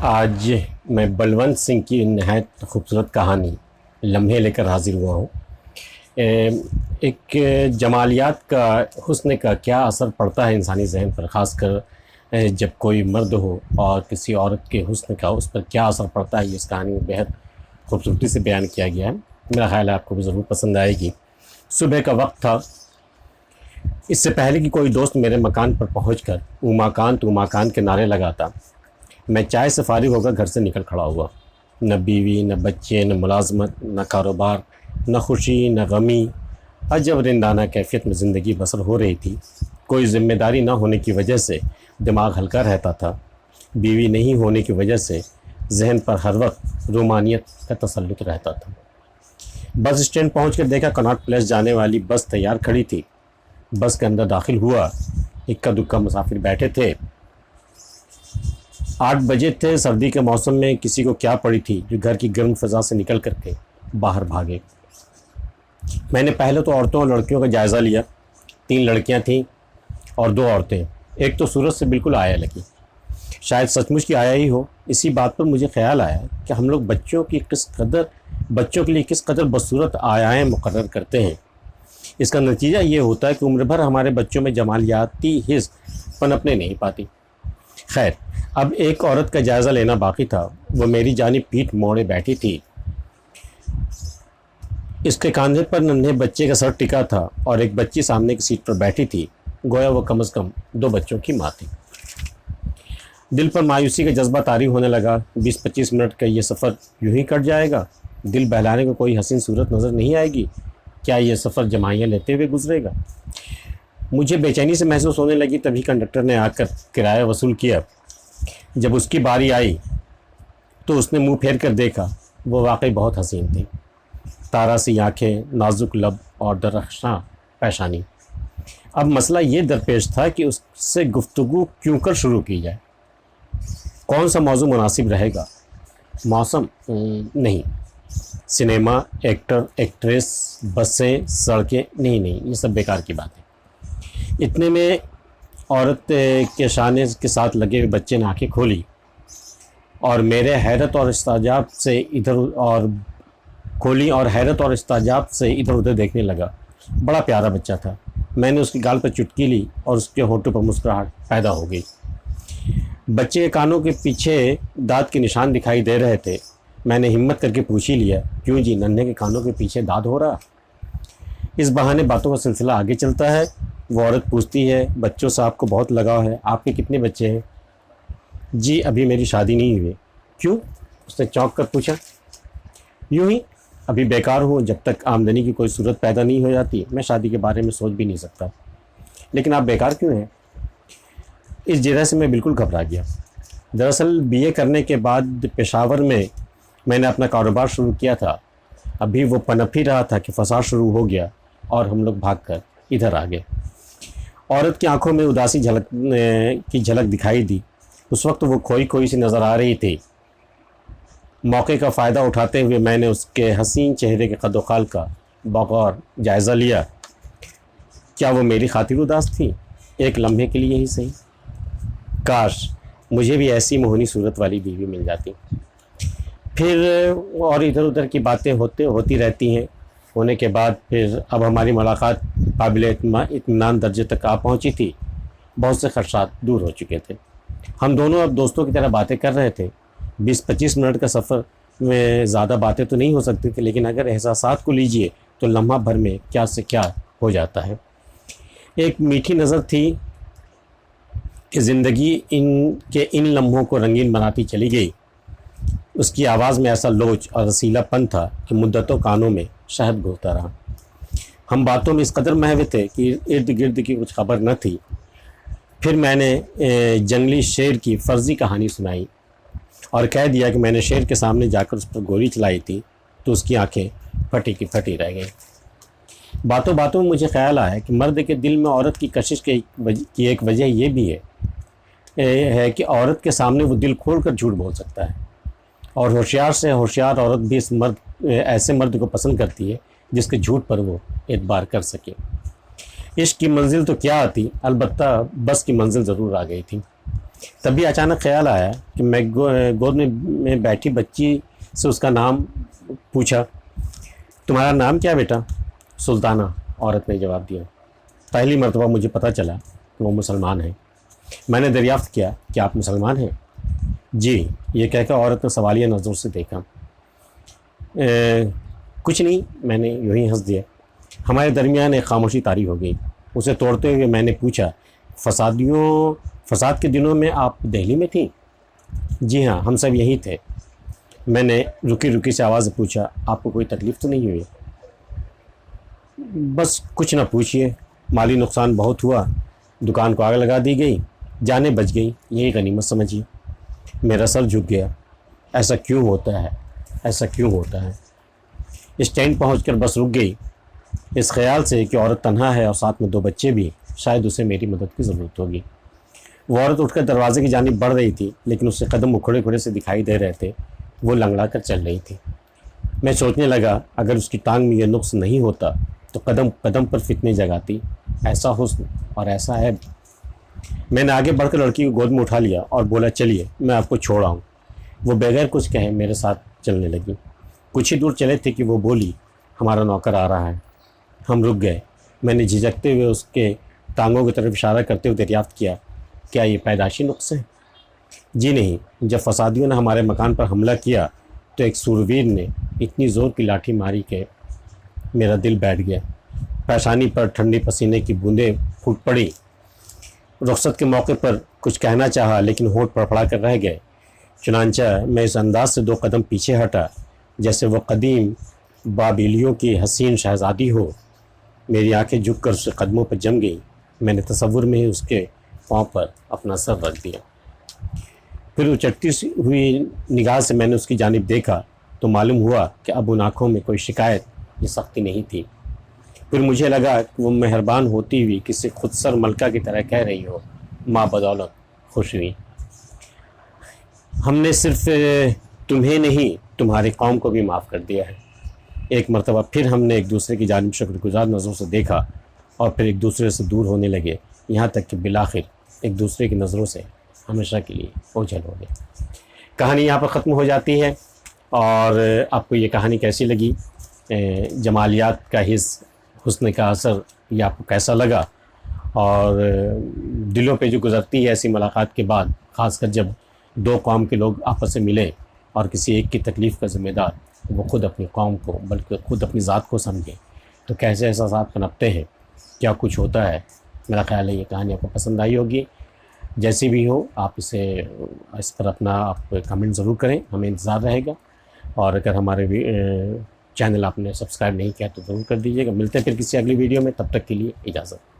آج میں بلونت سنگھ کی نہایت خوبصورت کہانی لمحے لے کر حاضر ہوا ہوں۔ ایک جمالیات کا حسن کا کیا اثر پڑتا ہے انسانی ذہن پر، خاص کر جب کوئی مرد ہو اور کسی عورت کے حسن کا اس پر کیا اثر پڑتا ہے، یہ اس کہانی میں بہت خوبصورتی سے بیان کیا گیا ہے۔ میرا خیال ہے آپ کو بھی ضرور پسند آئے گی۔ صبح کا وقت تھا، اس سے پہلے کہ کوئی دوست میرے مکان پر پہنچ کر اوماکانت کے نعرے لگاتا، میں چائے سے فارغ ہو کر گھر سے نکل کھڑا ہوا۔ نہ بیوی، نہ بچے، نہ ملازمت، نہ کاروبار، نہ خوشی، نہ غمی، عجب رندانہ کیفیت میں زندگی بسر ہو رہی تھی۔ کوئی ذمہ داری نہ ہونے کی وجہ سے دماغ ہلکا رہتا تھا، بیوی نہیں ہونے کی وجہ سے ذہن پر ہر وقت رومانیت کا تسلط رہتا تھا۔ بس اسٹینڈ پہنچ کر دیکھا کناٹ پلیس جانے والی بس تیار کھڑی تھی۔ بس کے اندر داخل ہوا، اکا دکا مسافر بیٹھے تھے۔ 8 بجے تھے۔ سردی کے موسم میں کسی کو کیا پڑی تھی جو گھر کی گرم فضا سے نکل کر کے باہر بھاگے۔ میں نے پہلے تو عورتوں اور لڑکیوں کا جائزہ لیا۔ 3 لڑکیاں تھیں اور 2 عورتیں۔ ایک تو صورت سے بالکل آیا لگی، شاید سچ مچ کی آیا ہی ہو۔ اسی بات پر مجھے خیال آیا کہ ہم لوگ بچوں کے لیے کس قدر بدصورت آیائیں مقرر کرتے ہیں۔ اس کا نتیجہ یہ ہوتا ہے کہ عمر بھر ہمارے بچوں میں جمالیاتی حس پنپنے نہیں پاتی۔ خیر، اب ایک عورت کا جائزہ لینا باقی تھا۔ وہ میری جانب پیٹھ موڑے بیٹھی تھی۔ اس کے کاندھے پر ننھے بچے کا سر ٹکا تھا اور ایک بچی سامنے کی سیٹ پر بیٹھی تھی، گویا وہ کم از کم 2 بچوں کی ماں تھی۔ دل پر مایوسی کا جذبہ طاری ہونے لگا۔ 20-25 منٹ کا یہ سفر یوں ہی کٹ جائے گا، دل بہلانے کو کوئی حسین صورت نظر نہیں آئے گی۔ کیا یہ سفر جمائیاں لیتے ہوئے گزرے گا؟ مجھے بے چینی سے محسوس ہونے لگی۔ تبھی کنڈکٹر نے آ کر کرایہ وصول کیا۔ جب اس کی باری آئی تو اس نے منہ پھیر کر دیکھا۔ وہ واقعی بہت حسین تھی، تارا سی آنکھیں، نازک لب اور درخشاں پیشانی۔ اب مسئلہ یہ درپیش تھا کہ اس سے گفتگو کیوں کر شروع کی جائے۔ کون سا موضوع مناسب رہے گا؟ موسم؟ نہیں۔ سنیما، ایکٹر، ایکٹریس، بسیں، سڑکیں؟ نہیں، یہ سب بیکار کی بات ہے۔ اتنے میں عورت کے شانے کے ساتھ لگے ہوئے بچے نے آنکھیں کھولی اور حیرت اور استعجاب سے ادھر ادھر دیکھنے لگا۔ بڑا پیارا بچہ تھا۔ میں نے اس کی گال پر چٹکی لی اور اس کے ہونٹوں پر مسکراہٹ پیدا ہو گئی۔ بچے کے کانوں کے پیچھے دانت کے نشان دکھائی دے رہے تھے۔ میں نے ہمت کر کے پوچھ ہی لیا، کیوں جی، ننھے کے کانوں کے پیچھے دانت ہو رہا؟ اس بہانے باتوں کا سلسلہ آگے چلتا ہے۔ وہ عورت پوچھتی ہے، بچوں سے آپ کو بہت لگاؤ ہے، آپ کے کتنے بچے ہیں؟ جی ابھی میری شادی نہیں ہوئی۔ کیوں؟ اس نے چونک کر پوچھا۔ یوں ہی، ابھی بیکار ہوں، جب تک آمدنی کی کوئی صورت پیدا نہیں ہو جاتی میں شادی کے بارے میں سوچ بھی نہیں سکتا۔ لیکن آپ بیکار کیوں ہیں؟ اس جگہ سے میں بالکل گھبرا گیا۔ دراصل BA کرنے کے بعد پشاور میں نے اپنا کاروبار شروع کیا تھا۔ ابھی وہ پنپ ہی رہا تھا کہ فساد شروع ہو گیا اور ہم لوگ بھاگ کر ادھر آ گئے۔ عورت کی آنکھوں میں اداسی کی جھلک دکھائی دی۔ اس وقت وہ کھوئی سی نظر آ رہی تھی۔ موقع کا فائدہ اٹھاتے ہوئے میں نے اس کے حسین چہرے کے قد و خال کا بغور جائزہ لیا۔ کیا وہ میری خاطر اداس تھی؟ ایک لمحے کے لیے ہی صحیح۔ کاش مجھے بھی ایسی موہنی صورت والی بیوی مل جاتی۔ پھر اور ادھر ادھر کی باتیں ہوتی رہتی ہیں۔ ہونے کے بعد پھر اب ہماری ملاقات قابل اطمینان درجے تک آ پہنچی تھی۔ بہت سے خدشات دور ہو چکے تھے۔ ہم دونوں اب دوستوں کی طرح باتیں کر رہے تھے۔ 20-25 منٹ کا سفر میں زیادہ باتیں تو نہیں ہو سکتی تھی، لیکن اگر احساسات کو لیجئے تو لمحہ بھر میں کیا سے کیا ہو جاتا ہے۔ ایک میٹھی نظر تھی کہ زندگی ان لمحوں کو رنگین بناتی چلی گئی۔ اس کی آواز میں ایسا لوچ اور رسیلا پن تھا کہ مدتوں کانوں میں شہد گھولتا رہا۔ ہم باتوں میں اس قدر محو تھے کہ ارد گرد کی کچھ خبر نہ تھی۔ پھر میں نے جنگلی شیر کی فرضی کہانی سنائی اور کہہ دیا کہ میں نے شیر کے سامنے جا کر اس پر گولی چلائی تھی تو اس کی آنکھیں پھٹی کی پھٹی رہ گئیں۔ باتوں میں مجھے خیال آیا کہ مرد کے دل میں عورت کی کشش کی ایک وجہ یہ بھی ہے کہ عورت کے سامنے وہ دل کھول کر جھوٹ بول سکتا ہے، اور ہوشیار سے ہوشیار عورت بھی ایسے مرد کو پسند کرتی ہے جس کے جھوٹ پر وہ اعتبار کر سکے۔ عشق کی منزل تو کیا آتی، البتہ بس کی منزل ضرور آ گئی تھی۔ تبھی اچانک خیال آیا کہ میں گود میں بیٹھی بچی سے اس کا نام پوچھا، تمہارا نام کیا بیٹا؟ سلطانہ، عورت نے جواب دیا۔ پہلی مرتبہ مجھے پتہ چلا کہ وہ مسلمان ہیں۔ میں نے دریافت کیا کہ آپ مسلمان ہیں؟ جی، یہ کہہ کر عورت نے سوالیہ نظروں سے دیکھا۔ کچھ نہیں، میں نے یوں ہی ہنس دیا۔ ہمارے درمیان ایک خاموشی طاری ہو گئی۔ اسے توڑتے ہوئے میں نے پوچھا، فساد کے دنوں میں آپ دہلی میں تھیں؟ جی ہاں، ہم سب یہی تھے۔ میں نے رکی رکی سے آواز سے پوچھا، آپ کو کوئی تکلیف تو نہیں ہوئی؟ بس کچھ نہ پوچھیے، مالی نقصان بہت ہوا، دکان کو آگ لگا دی گئی، جانیں بچ گئی، یہی غنیمت سمجھیے۔ میرا سر جھک گیا۔ ایسا کیوں ہوتا ہے؟ ایسا کیوں ہوتا ہے؟ اسٹینڈ پہنچ کر بس رک گئی، اس خیال سے کہ عورت تنہا ہے اور ساتھ میں 2 بچے بھی، شاید اسے میری مدد کی ضرورت ہوگی۔ وہ عورت اٹھ کر دروازے کی جانب بڑھ رہی تھی، لیکن اس سے قدم اکھڑے اکھڑے سے دکھائی دے رہے تھے۔ وہ لنگڑا کر چل رہی تھی۔ میں سوچنے لگا، اگر اس کی ٹانگ میں یہ نقص نہیں ہوتا تو قدم قدم پر فتنے جگاتی۔ ایسا حسن اور ایسا عیب۔ میں نے آگے بڑھ کر لڑکی کو گود میں اٹھا لیا اور بولا، چلیے میں آپ کو چھوڑا ہوں۔ وہ بغیر کچھ کہے میرے ساتھ چلنے لگی۔ کچھ ہی دور چلے تھے کہ وہ بولی، ہمارا نوکر آ رہا ہے۔ ہم رک گئے۔ میں نے جھجکتے ہوئے اس کے ٹانگوں کی طرف اشارہ کرتے ہوئے دریافت کیا، کیا یہ پیدائشی نقص ہے؟ جی نہیں، جب فسادیوں نے ہمارے مکان پر حملہ کیا تو ایک سورویر نے اتنی زور کی لاٹھی ماری کہ میرا دل بیٹھ گیا۔ پیشانی پر ٹھنڈی پسینے کی بوندیں پھوٹ پڑی۔ رخصت کے موقع پر کچھ کہنا چاہا لیکن ہونٹ پڑپڑا کر رہ گئے۔ چنانچہ میں اس انداز سے 2 قدم پیچھے ہٹا جیسے وہ قدیم بابلیوں کی حسین شہزادی ہو۔ میری آنکھیں جھک کر اس کے قدموں پر جم گئیں۔ میں نے تصور میں ہی اس کے پاؤں پر اپنا سر رکھ دیا۔ پھر اچٹتی ہوئی نگاہ سے میں نے اس کی جانب دیکھا تو معلوم ہوا کہ اب ان آنکھوں میں کوئی شکایت یا سختی نہیں تھی۔ پھر مجھے لگا کہ وہ مہربان ہوتی ہوئی کسی خودسر ملکہ کی طرح کہہ رہی ہو، ماں بدولت خوش ہوئی۔ ہم نے صرف تمہیں نہیں تمہاری قوم کو بھی معاف کر دیا ہے۔ ایک مرتبہ پھر ہم نے ایک دوسرے کی جانب شکر گزار نظروں سے دیکھا اور پھر ایک دوسرے سے دور ہونے لگے، یہاں تک کہ بالآخر ایک دوسرے کی نظروں سے ہمیشہ کے لیے اوجھل ہو گئے۔ کہانی یہاں پر ختم ہو جاتی ہے۔ اور آپ کو یہ کہانی کیسی لگی؟ جمالیات کا حسن کا اثر یہ آپ کو کیسا لگا؟ اور دلوں پہ جو گزرتی ہے ایسی ملاقات کے بعد، خاص کر جب 2 قوم کے لوگ آپس میں ملیں اور کسی ایک کی تکلیف کا ذمہ دار وہ خود اپنی قوم کو بلکہ خود اپنی ذات کو سمجھیں، تو کیسے احساسات پنپتے ہیں، کیا کچھ ہوتا ہے۔ میرا خیال ہے یہ کہانی آپ کو پسند آئی ہوگی۔ جیسی بھی ہو آپ اس پر اپنا کمنٹ ضرور کریں، ہمیں انتظار رہے گا۔ اور اگر ہمارے چینل آپ نے سبسکرائب نہیں کیا تو ضرور کر دیجیے گا۔ ملتے ہیں پھر کسی اگلی ویڈیو میں، تب تک کے لیے اجازت۔